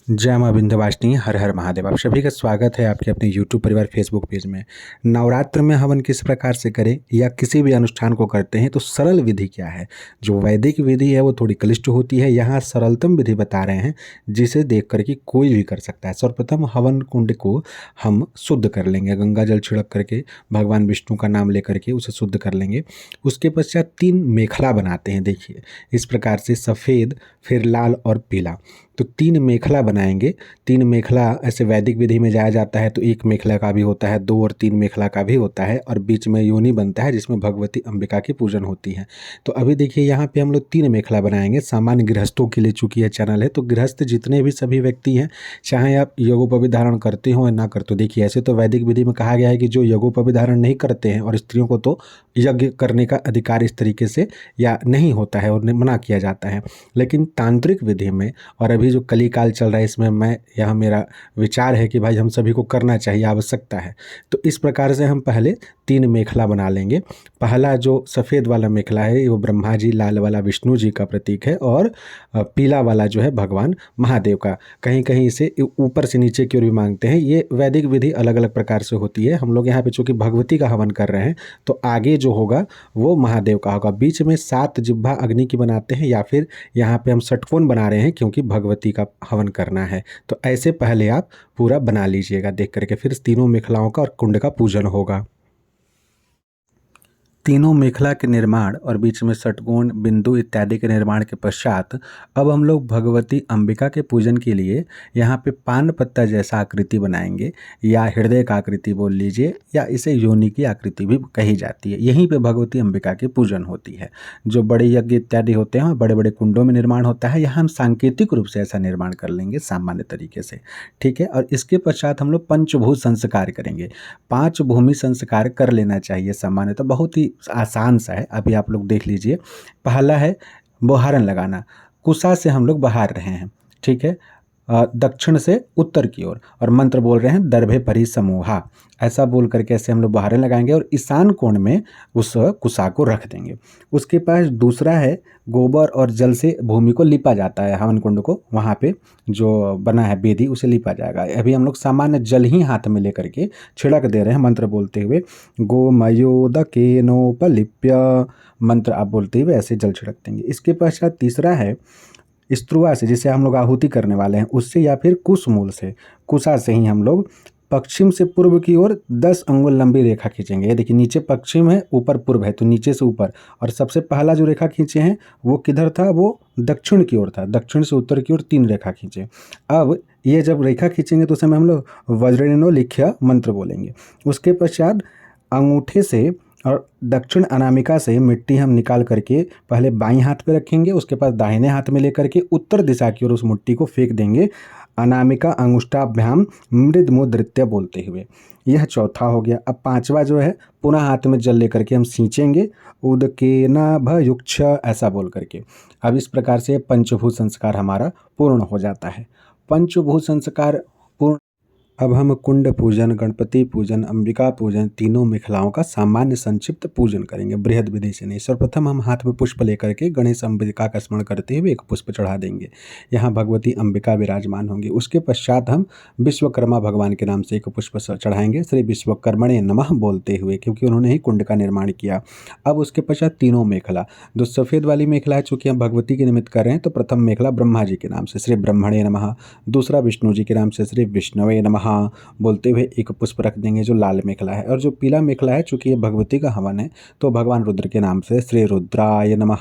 जय मां विंध्यवासिनी, हर हर महादेव। आप सभी का स्वागत है आपके अपने यूट्यूब परिवार फेसबुक पेज में। नवरात्र में हवन किस प्रकार से करें या किसी भी अनुष्ठान को करते हैं तो सरल विधि क्या है। जो वैदिक विधि है वो थोड़ी क्लिष्ट होती है, यहाँ सरलतम विधि बता रहे हैं जिसे देख करके कोई भी कर सकता है। सर्वप्रथम हवन कुंड को हम शुद्ध कर लेंगे, गंगा जल छिड़क करके भगवान विष्णु का नाम लेकर के उसे शुद्ध कर लेंगे। उसके पश्चात 3 मेखला बनाते हैं, देखिए इस प्रकार से, सफ़ेद, फिर लाल और पीला। तो 3 मेखला बनाएंगे। 3 मेखला ऐसे वैदिक विधि में जाया जाता है तो 1 मेखला का भी होता है, 2 और 3 मेखला का भी होता है, और बीच में योनि बनता है जिसमें भगवती अंबिका की पूजन होती है। तो अभी देखिए यहाँ पे हम लोग 3 मेखला बनाएंगे। सामान्य गृहस्थों के लिए चूँकि यह चैनल है तो गृहस्थ जितने भी सभी व्यक्ति हैं, चाहे आप यज्ञोपवीत धारण करते हो या ना करते हो। देखिए ऐसे तो वैदिक विधि में कहा गया है कि जो यज्ञोपवीत धारण नहीं करते हैं, और स्त्रियों को तो यज्ञ करने का अधिकार इस तरीके से या नहीं होता है और मना किया जाता है। लेकिन तांत्रिक विधि में, और अभी जो कलिकाल चल रहा है इसमें, यह मेरा विचार है कि भाई हम सभी को करना चाहिए, आवश्यकता है। तो इस प्रकार से हम पहले 3 मेखला बना लेंगे। पहला जो सफ़ेद वाला मेखला है वो ब्रह्मा जी, लाल वाला विष्णु जी का प्रतीक है, और पीला वाला जो है भगवान महादेव का। कहीं कहीं इसे ऊपर से नीचे की ओर भी मांगते हैं। ये वैदिक विधि अलग अलग प्रकार से होती है। हम लोग यहाँ पे चूँकि भगवती का हवन कर रहे हैं तो आगे जो होगा वो महादेव का होगा। बीच में 7 जिह्वा अग्नि की बनाते हैं, या फिर यहाँ पे हम षटकोण बना रहे हैं क्योंकि भगवती का हवन करना है। तो ऐसे पहले आप पूरा बना लीजिएगा देख करके, फिर तीनों मेखलाओं का और कुंड का पूजन होगा। तीनों मेखला के निर्माण और बीच में षटकोण, बिंदु इत्यादि के निर्माण के पश्चात अब हम लोग भगवती अंबिका के पूजन के लिए यहाँ पे पान पत्ता जैसा आकृति बनाएंगे, या हृदय का आकृति बोल लीजिए, या इसे योनि की आकृति भी कही जाती है। यहीं पे भगवती अंबिका की पूजन होती है। जो बड़े यज्ञ इत्यादि होते हैं बड़े बड़े कुंडों में निर्माण होता है, यहाँ हम सांकेतिक रूप से ऐसा निर्माण कर लेंगे सामान्य तरीके से, ठीक है। और इसके पश्चात हम लोग पंचभूत संस्कार करेंगे। 5 भूमि संस्कार कर लेना चाहिए सामान्यतः, बहुत ही आसान सा है। अभी आप लोग देख लीजिए। पहला है बोहारन लगाना। कुशा से हम लोग बहार रहे हैं, ठीक है, दक्षिण से उत्तर की ओर, और मंत्र बोल रहे हैं दर्भे परि समूहा, ऐसा बोल करके ऐसे हम लोग बहारें लगाएंगे और ईशान कोण में उस कुशा को रख देंगे। उसके पास दूसरा है गोबर और जल से भूमि को लिपा जाता है। हवन कुंड को वहाँ पे जो बना है वेदी उसे लिपा जाएगा। अभी हम लोग सामान्य जल ही हाथ में लेकर के छिड़क दे रहे हैं मंत्र बोलते हुए, गोमयोदकेनोपलिप्य, मंत्र आप बोलते हुए ऐसे जल छिड़क देंगे। इसके पश्चात तीसरा है स्त्रुआ से, जिसे हम लोग आहुति करने वाले हैं उससे, या फिर कुश मूल से, कुशा से ही हम लोग पश्चिम से पूर्व की ओर 10 अंगुल लंबी रेखा खींचेंगे। ये देखिए नीचे पश्चिम है, ऊपर पूर्व है, तो नीचे से ऊपर। और सबसे पहला जो रेखा खींचे हैं वो किधर था, वो दक्षिण की ओर था। दक्षिण से उत्तर की ओर 3 रेखा खींचे। अब ये जब रेखा खींचेंगे तो उस समय हम लोग वज्रेणो लिख्य मंत्र बोलेंगे। उसके पश्चात अंगूठे से और दक्षिण अनामिका से मिट्टी हम निकाल करके पहले बाईं हाथ पे रखेंगे, उसके बाद दाहिने हाथ में लेकर के उत्तर दिशा की ओर उस मिट्टी को फेंक देंगे, अनामिका अंगुष्ठाभ्याम मृद मुद्रित्य बोलते हुए। यह चौथा हो गया। अब 5वां जो है, पुनः हाथ में जल लेकर के हम सींचेंगे, उदकेनाभयुक्ष ऐसा बोल करके। अब इस प्रकार से पंचभूत संस्कार हमारा पूर्ण हो जाता है। पंचभूत संस्कार पूर्ण। अब हम कुंड पूजन, गणपति पूजन, अंबिका पूजन, तीनों मेखलाओं का सामान्य संक्षिप्त पूजन करेंगे, बृहद विधि से नहीं। सर्वप्रथम हम हाथ में पुष्प लेकर के गणेश अंबिका का स्मरण करते हुए एक पुष्प चढ़ा देंगे। यहाँ भगवती अंबिका विराजमान होंगी। उसके पश्चात हम विश्वकर्मा भगवान के नाम से एक पुष्प चढ़ाएंगे, श्री विश्वकर्मणे नमः बोलते हुए, क्योंकि उन्होंने ही कुंड का निर्माण किया। अब उसके पश्चात तीनों मेखला, जो सफ़ेद वाली मेखला है चूँकि हम भगवती के निमित्त कर रहे हैं, तो प्रथम मेखला ब्रह्मा जी के नाम से श्री ब्रह्मणे नमः, दूसरा विष्णु जी के नाम से श्री विष्णवे नमः बोलते हुए एक पुष्प रख देंगे जो लाल मेखला है। और जो पीला मेखला है चूँकि ये भगवती का हवन है तो भगवान रुद्र के नाम से श्री रुद्राय नमः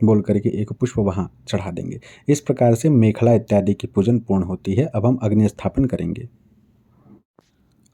बोल करके एक पुष्प वहाँ चढ़ा देंगे। इस प्रकार से मेखला इत्यादि की पूजन पूर्ण होती है। अब हम अग्नि स्थापन करेंगे।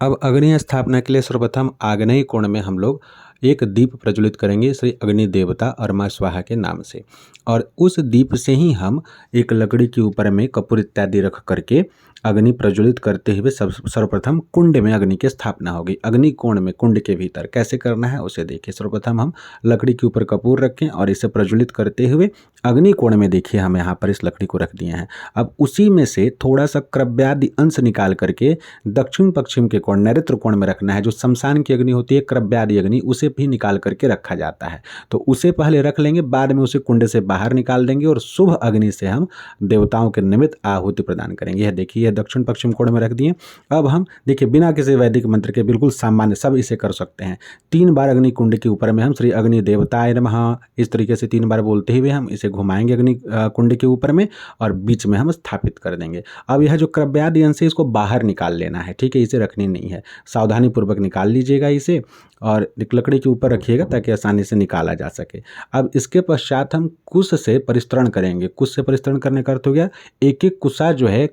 अब अग्नि स्थापना के लिए सर्वप्रथम आग्नेय कोण में हम लोग एक दीप प्रज्वलित करेंगे श्री अग्नि देवता अरमा स्वाहा के नाम से, और उस दीप से ही हम एक लकड़ी के ऊपर में कपूर इत्यादि रख करके अग्नि प्रज्वलित करते हुए सर्वप्रथम कुंड में अग्नि की स्थापना होगी। अग्नि कोण में कुंड के भीतर कैसे करना है उसे देखिए। सर्वप्रथम हम लकड़ी के ऊपर कपूर रखें और इसे प्रज्वलित करते हुए अग्नि कोण में देखिए हम यहाँ पर इस लकड़ी को रख दिए हैं। अब उसी में से थोड़ा सा क्रव्यादि अंश निकाल करके दक्षिण पश्चिम के कोण, नैऋत्य कोण में रखना है। जो शमशान की अग्नि होती है, क्रव्यादि अग्नि, उसे से भी निकाल करके रखा जाता है। तो उसे पहले रख लेंगे, बाद में उसे कुंड से बाहर निकाल देंगे और शुभ अग्नि से हम देवताओं के निमित्त आहुति प्रदान करेंगे। यह देखिए, यह दक्षिण पश्चिम कोण में रख दिए। अब हम देखिए बिना किसी वैदिक मंत्र के बिल्कुल सामान्य सब इसे कर सकते हैं। 3 बार अग्नि कुंड के ऊपर में हम श्री अग्नि देवताय नमः इस तरीके से 3 बार बोलते हुए हम इसे घुमाएंगे अग्नि कुंड के ऊपर में और बीच में हम स्थापित कर देंगे। अब यह जो क्रव्यादि अंश है इसको बाहर निकाल लेना है, ठीक है, इसे रखनी नहीं है। सावधानी पूर्वक निकाल लीजिएगा इसे और एक लकड़ी के ऊपर रखिएगा ताकि आसानी से निकाला जा सके। अब इसके पश्चात हम कुश से परिस्तरण करेंगे। कुश से परिस्तरण करने का अर्थ हो गया, एक एक कुशा जो है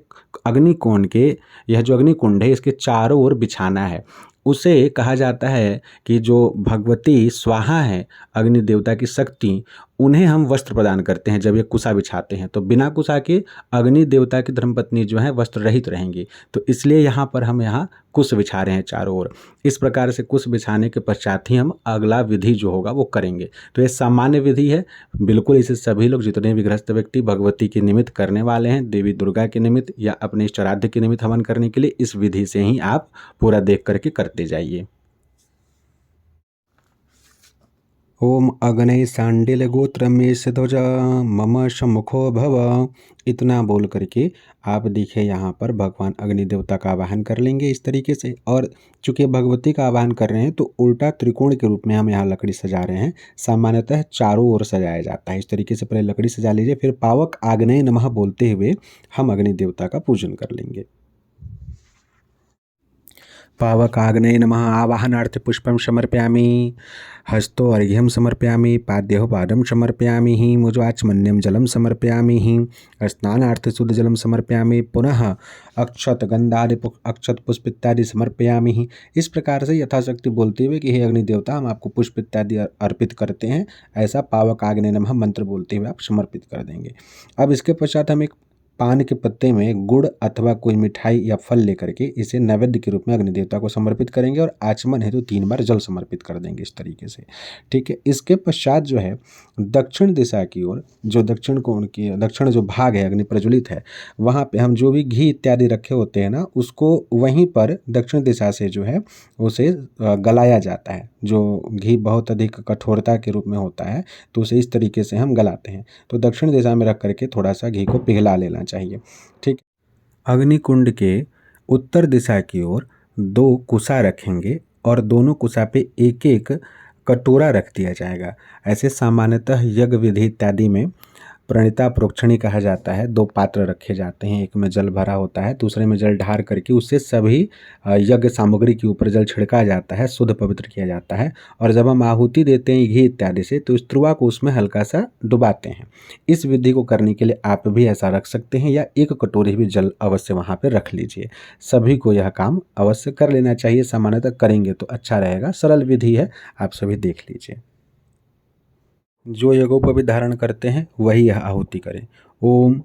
अग्निकुंड के, यह जो अग्निकुंड है इसके चारों ओर बिछाना है। उसे कहा जाता है कि जो भगवती स्वाहा है, अग्नि देवता की शक्ति, उन्हें हम वस्त्र प्रदान करते हैं जब ये कुशा बिछाते हैं। तो बिना कुशा के अग्नि देवता की धर्मपत्नी जो है वस्त्र रहित रहेंगी। तो इसलिए यहाँ पर हम यहाँ कुश बिछा रहे हैं चारों ओर। इस प्रकार से कुश बिछाने के पश्चात ही हम अगला विधि जो होगा वो करेंगे। तो ये सामान्य विधि है, बिल्कुल इसे सभी लोग जितने भी गृहस्थ व्यक्ति भगवती के निमित्त करने वाले हैं, देवी दुर्गा के निमित्त या अपने इष्टाराध्य के निमित्त हवन करने के लिए, इस विधि से ही आप पूरा देख करके करते जाइए। ओम अग्नये सांडिल्य गोत्र में ध्वज मम सम्मुखो भव। इतना बोल करके आप देखिए यहाँ पर भगवान अग्नि देवता का आवाहन कर लेंगे इस तरीके से। और चूंकि भगवती का आवाहन कर रहे हैं तो उल्टा त्रिकोण के रूप में हम यहाँ लकड़ी सजा रहे हैं। सामान्यतः चारों ओर सजाया जाता है। इस तरीके से पहले लकड़ी सजा लीजिए, फिर पावक आग्नेय नमः बोलते हुए हम अग्नि देवता का पूजन कर लेंगे। पावकाग्नेय नमः। आवाहनार्थ पुष्पं समर्पयामि, हस्तो अर्घ्यं समर्पयामि, पाद्योः पादं समर्पयामि, मुजाचमन्यं जलं समर्पयामि, स्नानार्थ शुद्ध जलं समर्पयामि, पुनः अक्षत गंधादि अक्षत पुष्प इत्यादि समर्पयामि। इस प्रकार से यथाशक्ति बोलते हुए कि हे अग्नि देवता, हम आपको पुष्प इत्यादि अर्पित करते हैं, ऐसा पावकाग्नेय नमः मंत्र बोलते हुए आप समर्पित कर देंगे। अब इसके पश्चात हम एक पान के पत्ते में गुड़ अथवा कोई मिठाई या फल लेकर के इसे नैवेद्य के रूप में अग्नि देवता को समर्पित करेंगे और आचमन हेतु 3 बार जल समर्पित कर देंगे इस तरीके से, ठीक है। इसके पश्चात जो है दक्षिण दिशा की ओर, जो दक्षिण कोण की दक्षिण जो भाग है अग्नि प्रज्वलित है, वहाँ पे हम जो भी घी इत्यादि रखे होते हैं ना, उसको वहीं पर दक्षिण दिशा से जो है उसे गलाया जाता है। जो घी बहुत अधिक कठोरता के रूप में होता है तो उसे इस तरीके से हम गलाते हैं। तो दक्षिण दिशा में रख करके थोड़ा सा घी को पिघला लेना चाहिए, ठीक। अग्निकुंड के उत्तर दिशा की ओर 2 कुशा रखेंगे और दोनों कुशा पे एक एक कटोरा रख दिया जाएगा। ऐसे सामान्यतः यज्ञ विधि इत्यादि में प्रणिता प्रोक्षणी कहा जाता है। 2 पात्र रखे जाते हैं, एक में जल भरा होता है, दूसरे में जल ढार करके उससे सभी यज्ञ सामग्री के ऊपर जल छिड़का जाता है, शुद्ध पवित्र किया जाता है। और जब हम आहुति देते हैं घी इत्यादि से तो इस त्रुआ को उसमें हल्का सा डुबाते हैं। इस विधि को करने के लिए आप भी ऐसा रख सकते हैं या एक कटोरी भी जल अवश्य वहाँ पर रख लीजिए। सभी को यह काम अवश्य कर लेना चाहिए, सामान्यतः करेंगे तो अच्छा रहेगा। सरल विधि है, आप सभी देख लीजिए। जो यज्ञोपवीत धारण करते हैं वही यह आहुति करें। ओम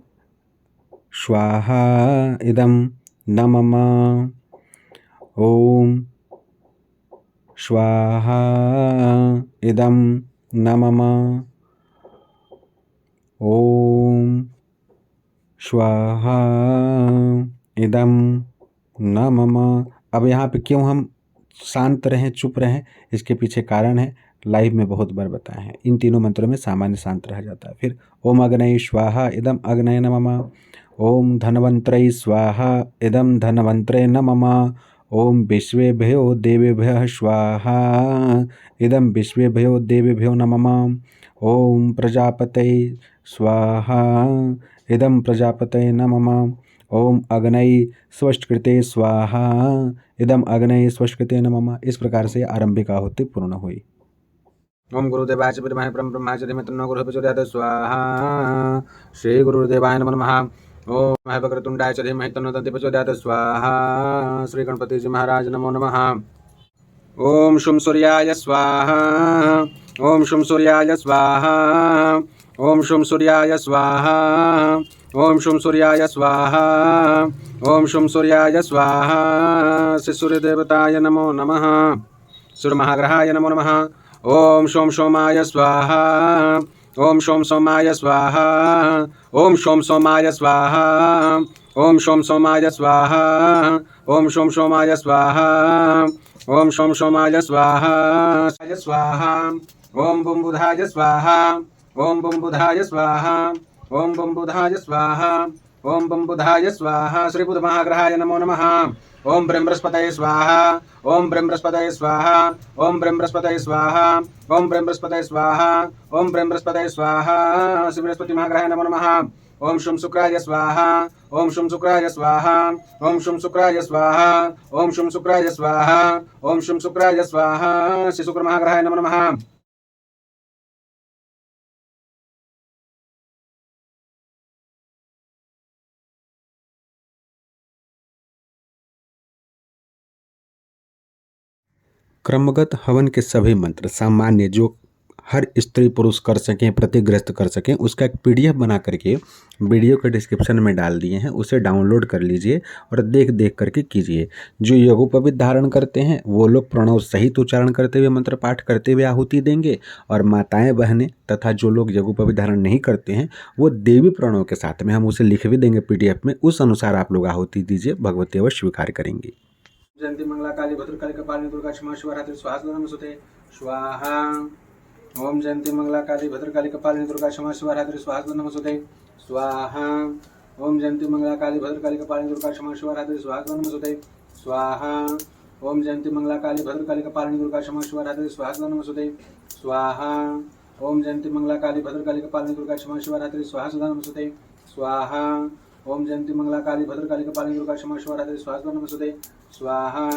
स्वाहा इदं न मम, ओम स्वाहा इदं न मम, ओम स्वाहा इदं न मम। अब यहाँ पे क्यों हम शांत रहें, चुप रहें, इसके पीछे कारण है, लाइव में बहुत बार बताया है। इन तीनों मंत्रों में सामान्य शांत रहा जाता है। फिर ओम अग्नये स्वाहा इदम अग्नये नमः, ओम धनवंतरे स्वाहा इदम धनवंतरे नमः, ओम विश्वेभ्यो देवेभ्यः स्वाहा इदम विश्वेभ्यो देवेभ्यो नमः, ओम प्रजापतये स्वाहा इदम प्रजापतये नमः, ओम अग्नये स्वष्टकृते स्वाहा इदम अग्नये स्वष्टकृते नमः। इस प्रकार से आरंभिक आहुति पूर्ण हुई। ओम गुरुदेवाय च विद्महे परम ब्रह्माय च धीमहि तन्नो गुरुः प्रचोदयात् स्वाहा। श्री गुरुदेवाय नमो नमः। ओम वक्रतुंडाय च धीमहि तन्नो दन्ति प्रचोदयात् स्वाहा। श्री गणपति जी महाराज नमो नमः। ओम शुं सूर्याय स्वाहा, ओम शुं सूर्याय स्वाहा, ओम शुं सूर्याय स्वाहा, ओम शुं सूर्याय स्वाहा, ओम शुं सूर्याय स्वाहा। श्री सूर्य देवताय नमो नमः। सूर्य महाग्रहाय नमो नमः। ओम शोम सोमाय स्वाहा, ओम शोम सोमाय स्वाहा, ओम शोम सोमाय स्वाहा, ओम शोम सोमाय स्वाहा, ओम शोम सोमाय स्वाहा, ओम सोम सोमाय स्वाहा स्वाहा। ओम बुम बुधाय स्वाहा। ओम बुम बुधाय स्वाहा। ओम बुम बुधाय स्वाहा। ओम बुम बुधाय स्वाहा। श्री बुध महाग्रहाय नमो नमः। ओम ब्रह्मस्पतये स्वाहा। ओम ब्रह्मस्पतये स्वाहा। ओम ब्रह्मस्पतये स्वाहा। ओम ब्रह्मस्पतये स्वाहा। ओम ब्रह्मस्पतये स्वाहा। श्री बृहस्पति महाग्रहाय नमो नमः। ओम शुम शुक्राय स्वाहा। ओम शुम शुक्राय स्वाहा। ओम शुम शुक्राय स्वाहा। ओम शुम शुक्राय स्वाहा। ओम शुम शुक्राय स्वाहा। श्री शुक्र महाग्रहाय नमो नमः। क्रमगत हवन के सभी मंत्र सामान्य जो हर स्त्री पुरुष कर सकें, प्रतिग्रस्त कर सकें, उसका एक पीडीएफ बना करके वीडियो के डिस्क्रिप्शन में डाल दिए हैं, उसे डाउनलोड कर लीजिए और देख देख करके कीजिए। जो यज्ञोपवीत धारण करते हैं वो लोग प्रणव सहित उच्चारण करते हुए मंत्र पाठ करते हुए आहुति देंगे, और माताएं बहनें तथा जो लोग यज्ञोपवीत धारण नहीं करते हैं वो देवी प्रणव के साथ में हम उसे लिख भी देंगे पीडीएफ में, उस अनुसार आप लोग आहुति दीजिए, भगवती अवश्य स्वीकार करेंगी। जयंती मंगला काली भद्रकाली कपालिनी दुर्गा क्षमा शिवरात्रि स्वाहा नमस्ते स्वाहा। ओम जयंती मंगला काली भद्रकाली कपालिनी दुर्गा क्षमा शिवरात्रि स्वाहा नमस्ते स्वाहा। ओम जयंती मंगला काली भद्रकाली कपालिनी दुर्गा क्षमा शिवरात्रि स्वाहा नमस्ते स्वाहा। ओम जयंती मंगला काली भद्रकाली कपालिनी दुर्गा क्षमा शिवरात्रि स्वाहा नमस्ते स्वाहा। ओम जयंती मंगला काली भद्रकाली कपालिनी दुर्गा क्षमा शिवरात्रि स्वाहा नमस्ते स्वाहा। ओम जयंती मंगला काली भद्रकाली कपालिनी दुर्गा क्षमा शिवरात्रि स्वाहा नमस्ते स्वाहा।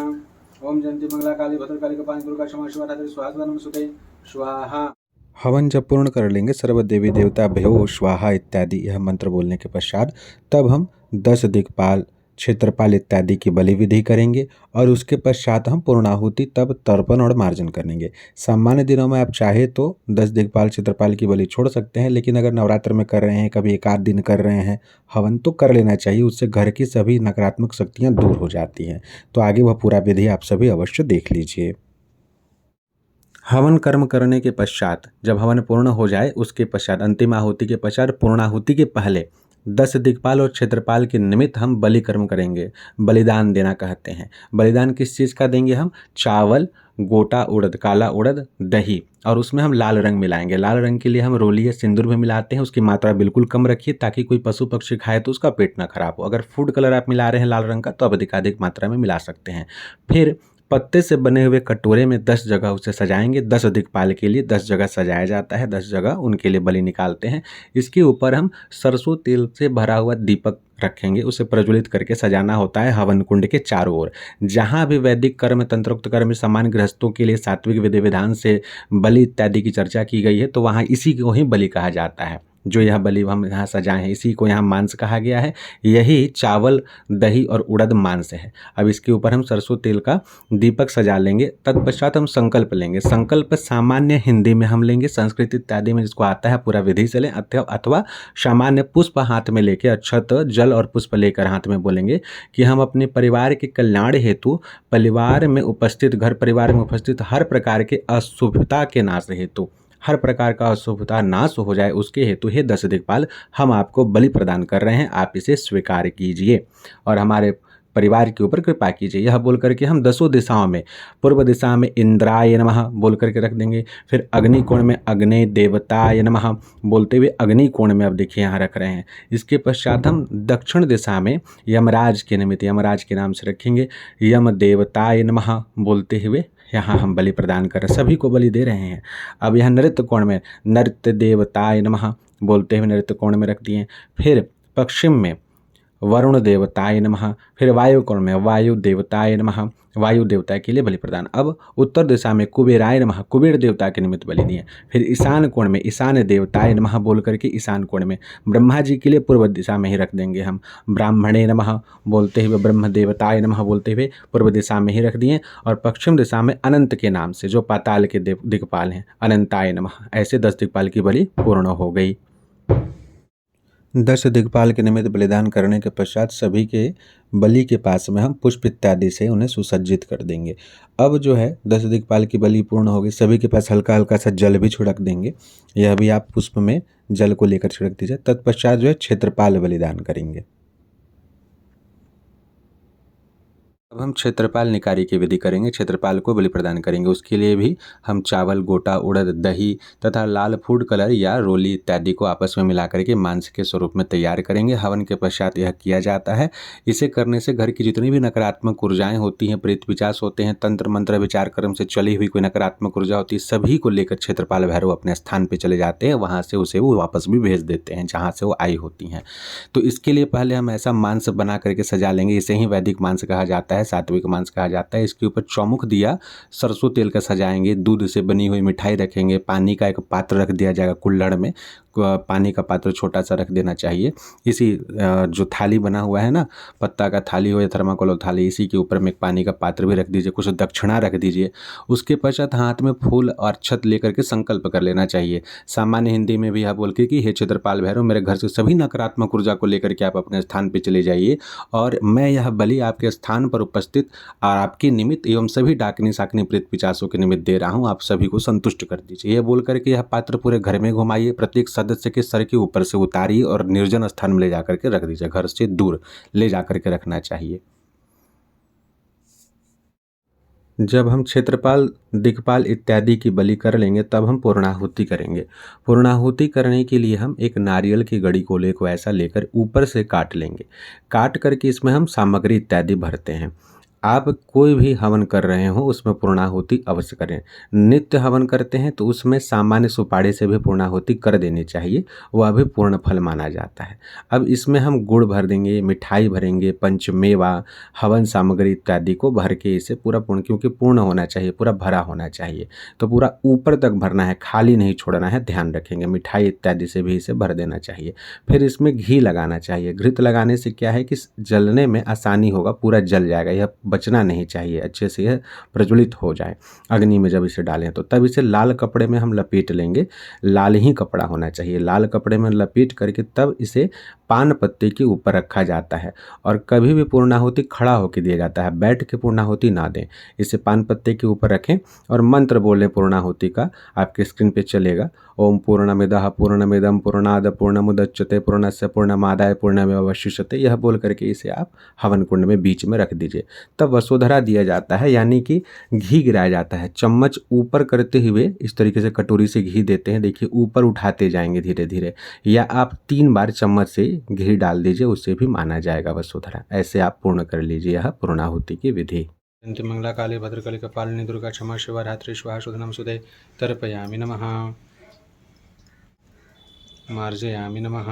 ओम जयंती मंगला काली भद्रकाली कपालिनी दुर्गा क्षमा शिवरात्रि स्वाहा नमस्ते स्वाहा। हवन जब पूर्ण कर लेंगे सर्व देवी देवता भ्यो स्वाहा इत्यादि यह मंत्र बोलने के पश्चात तब हम 10 दिक्पाल क्षेत्रपाल इत्यादि की बलि विधि करेंगे, और उसके पश्चात हम पूर्णाहुति तब तर्पण और मार्जन करेंगे। सामान्य दिनों में आप चाहे तो 10 दिक्पाल क्षेत्रपाल की बलि छोड़ सकते हैं, लेकिन अगर नवरात्र में कर रहे हैं, कभी एक आध दिन कर रहे हैं हवन, तो कर लेना चाहिए, उससे घर की सभी नकारात्मक शक्तियाँ दूर हो जाती हैं। तो आगे वह पूरा विधि आप सभी अवश्य देख लीजिए। हवन कर्म करने के पश्चात जब हवन पूर्ण हो जाए उसके पश्चात अंतिम आहुति के पश्चात पूर्णाहुति के पहले 10 दिक्पाल और क्षेत्रपाल के निमित्त हम बलि कर्म करेंगे। बलिदान देना कहते हैं। बलिदान किस चीज़ का देंगे हम? चावल, गोटा उड़द, काला उड़द, दही, और उसमें हम लाल रंग मिलाएंगे। लाल रंग के लिए हम रोली या सिंदूर में मिलाते हैं। उसकी मात्रा बिल्कुल कम रखिए ताकि कोई पशु पक्षी खाए तो उसका पेट ना खराब हो। अगर फूड कलर आप मिला रहे हैं लाल रंग का तो आप अधिकाधिक मात्रा में मिला सकते हैं। फिर पत्ते से बने हुए कटोरे में 10 जगह उसे सजाएंगे। 10 दिक्पाल के लिए 10 जगह सजाया जाता है, 10 जगह उनके लिए बलि निकालते हैं। इसके ऊपर हम सरसों तेल से भरा हुआ दीपक रखेंगे, उसे प्रज्वलित करके सजाना होता है हवन कुंड के चारों ओर। जहाँ भी वैदिक कर्म, तंत्रोक्त कर्म, सामान्य गृहस्थों के लिए सात्विक विधि विधान से बलि इत्यादि की चर्चा की गई है तो वहाँ इसी को ही बलि कहा जाता है। जो यह बलि हम यहाँ सजाए हैं इसी को यहाँ मांस कहा गया है। यही चावल, दही और उड़द मांस है। अब इसके ऊपर हम सरसों तेल का दीपक सजा लेंगे। तत्पश्चात हम संकल्प लेंगे। संकल्प सामान्य हिंदी में हम लेंगे, संस्कृत इत्यादि में जिसको आता है पूरा विधि से लें, अथवा सामान्य पुष्प हाथ में लेके, अक्षत, जल और पुष्प लेकर हाथ में बोलेंगे कि हम अपने परिवार के कल्याण हेतु, परिवार में उपस्थित, घर परिवार में उपस्थित हर प्रकार के अशुभता के नाश हेतु, हर प्रकार का अशुभता नाश हो जाए उसके हेतु हे 10 दिक्पाल हम आपको बलि प्रदान कर रहे हैं, आप इसे स्वीकार कीजिए और हमारे परिवार के ऊपर कृपा कीजिए। यह बोल करके हम 10 दिशाओं में, पूर्व दिशा में इंद्राय नमः बोल करके रख देंगे। फिर अग्निकोण में अग्नि देवताय नमः बोलते हुए अग्निकोण में अब देखिए यहाँ रख रहे हैं। इसके पश्चात हम दक्षिण दिशा में यमराज के निमित्त, यमराज के नाम से रखेंगे, यम देवताय नमः बोलते हुए यहाँ हम बलि प्रदान कर सभी को बलि दे रहे हैं। अब यहाँ नृत्य कोण में नृत्य देवताय नमः बोलते हुए नृत्य कोण में रख दिए। फिर पश्चिम में वरुण देवताय नमः, फिर वायु कोण में वायु देवताय नमः, वायु देवता के लिए बलि प्रदान। अब उत्तर दिशा में कुबेराय नमः, कुबेर देवता के निमित्त बलि दिए। फिर ईशान कोण में ईशान देवताय नमः बोल करके ईशान कोण में ब्रह्मा जी के लिए पूर्व दिशा में ही रख देंगे हम। ब्राह्मणे नमः बोलते हुए ब्रह्म देवताय नमः बोलते हुए पूर्व दिशा में ही रख दिए। और पश्चिम दिशा में अनंत के नाम से जो पाताल के दिक्पाल हैं, अनंताय नमः। ऐसे 10 दिक्पाल की बलि पूर्ण हो गई। 10 दिक्पाल के निमित्त बलिदान करने के पश्चात सभी के बलि के पास में हम पुष्प इत्यादि से उन्हें सुसज्जित कर देंगे। अब जो है 10 दिक्पाल की बलि पूर्ण हो गई, सभी के पास हल्का हल्का सा जल भी छिड़क देंगे। यह भी आप पुष्प में जल को लेकर छिड़क दीजिए। तत्पश्चात जो है क्षेत्रपाल बलिदान करेंगे। अब हम क्षेत्रपाल निकारी की विधि करेंगे। क्षेत्रपाल को बलि प्रदान करेंगे। उसके लिए भी हम चावल, गोटा उड़द, दही तथा लाल फूड कलर या रोली इत्यादि को आपस में मिला करके मांस के स्वरूप में तैयार करेंगे। हवन के पश्चात यह किया जाता है। इसे करने से घर की जितनी भी नकारात्मक ऊर्जाएं होती हैं, प्रेत पिशाच होते हैं, तंत्र मंत्र विचार कर्म से चली हुई कोई नकारात्मक ऊर्जा होती है, सभी को लेकर क्षेत्रपाल भैरव अपने स्थान पर चले जाते हैं। वहाँ से उसे वो वापस भी भेज देते हैं जहाँ से वो आई होती हैं। तो इसके लिए पहले हम ऐसा मांस बना करके सजा लेंगे। इसे ही वैदिक मांस कहा जाता है, सात्विक मांस कहा जाता है। इसके ऊपर चौमुख दिया सरसों तेल का सजाएंगे। दूध से बनी हुई मिठाई रखेंगे। पानी का एक पात्र रख दिया जाएगा कुल्हड़ में। पानी का पात्र छोटा सा रख देना चाहिए। इसी जो थाली बना हुआ है ना, पत्ता का थाली हो या थर्माकोल थाली, इसी के ऊपर में एक पानी का पात्र भी रख दीजिए। कुछ दक्षिणा रख दीजिए। उसके पश्चात हाथ में फूल और अक्षत लेकर के संकल्प कर लेना चाहिए। सामान्य हिंदी में भी आप बोल के कि हे क्षेत्रपाल भैरव, मेरे घर से सभी नकारात्मक ऊर्जा को लेकर के आप अपने स्थान पर चले जाइए और मैं यह बलि आपके स्थान पर उपस्थित और आपके निमित्त एवं सभी डाकनी साकनी प्रेत पिशाचों के निमित्त दे रहा हूँ। आप सभी को संतुष्ट कर दीजिए। यह बोल करके यह पात्र पूरे घर में घुमाइए। प्रत्येक सदस्य के सर के ऊपर से उतारिए और निर्जन स्थान में ले जाकर के रख दीजिए। घर से दूर ले जाकर के रखना चाहिए। जब हम क्षेत्रपाल, दिक्पाल इत्यादि की बलि कर लेंगे तब हम पूर्णाहुति करेंगे। पूर्णाहुति करने के लिए हम एक नारियल की गड़ी गोले को ऐसा लेकर ऊपर से काट लेंगे। काट करके इसमें हम सामग्री इत्यादि भरते हैं। आप कोई भी हवन कर रहे हो उसमें पूर्णाहुति अवश्य करें। नित्य हवन करते हैं तो उसमें सामान्य सुपारी से भी पूर्णाहुति कर देनी चाहिए, वह भी पूर्ण फल माना जाता है। अब इसमें हम गुड़ भर देंगे, मिठाई भरेंगे, पंचमेवा, हवन सामग्री इत्यादि को भर के इसे पूरा पूर्ण, क्योंकि पूर्ण होना चाहिए, पूरा भरा होना चाहिए, तो पूरा ऊपर तक भरना है, खाली नहीं छोड़ना है, ध्यान रखेंगे। मिठाई इत्यादि से भी इसे भर देना चाहिए। फिर इसमें घी लगाना चाहिए। घृत लगाने से क्या है कि जलने में आसानी होगा, पूरा जल जाएगा, यह बचना नहीं चाहिए, अच्छे से यह प्रज्वलित हो जाए अग्नि में जब इसे डालें तो। तब इसे लाल कपड़े में हम लपेट लेंगे। लाल ही कपड़ा होना चाहिए। लाल कपड़े में लपेट करके तब इसे पान पत्ते के ऊपर रखा जाता है। और कभी भी पूर्णाहुति खड़ा होकर दिया जाता है, बैठ के पूर्णाहुति ना दें। इसे पान पत्ते के ऊपर रखें और मंत्र बोलें पूर्णाहुति का, आपके स्क्रीन पे चलेगा। ओम पूर्णमिदः पूर्णमिदं पूर्णाद पूर्णमुदच्यते पूर्णस्य पूर्णमादाय पूर्णमेवावशिष्यते, यह बोल करके इसे आप हवन कुंड में बीच में रख दीजिए। तब वसुधरा दिया जाता है, यानी कि घी गिराया जाता है। चम्मच ऊपर करते हुए इस तरीके से कटोरी से घी देते हैं, देखिए ऊपर उठाते जाएंगे धीरे धीरे, या आप 3 बार चम्मच से घी डाल दीजिए, उससे भी माना जाएगा वसुधरा। ऐसे आप पूर्ण कर लीजिए यह पूर्णाहुति की विधि। मंगला काली भद्रकाली कपालिनी दुर्गा क्षमा शिवा धात्री स्वाहा सुधनम सुदे तर्पयामि नमः मार्जयामि नमः।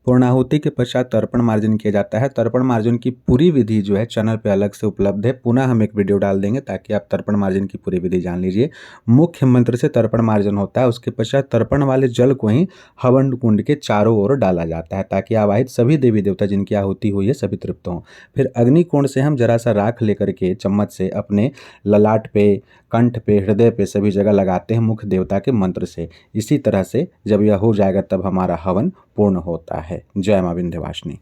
पूर्णाहुति के पश्चात तर्पण मार्जन किया जाता है। तर्पण मार्जन की पूरी विधि जो है चैनल पे अलग से उपलब्ध है। पुनः हम एक वीडियो डाल देंगे ताकि आप तर्पण मार्जन की पूरी विधि जान लीजिए। मुख्य मंत्र से तर्पण मार्जन होता है। उसके पश्चात तर्पण वाले जल को ही हवन कुंड के चारों ओर डाला जाता है ताकि आवाहित सभी देवी देवता जिनकी आहुति हुई है सभी तृप्त हों। फिर अग्निकुंड से हम जरा सा राख लेकर के चम्मच से अपने ललाट पे, कंठ पे, हृदय पे सभी जगह लगाते हैं मुख्य देवता के मंत्र से। इसी तरह से जब यह हो जाएगा तब हमारा हवन पूर्ण होता है। जय मां विंध्यवासिनी।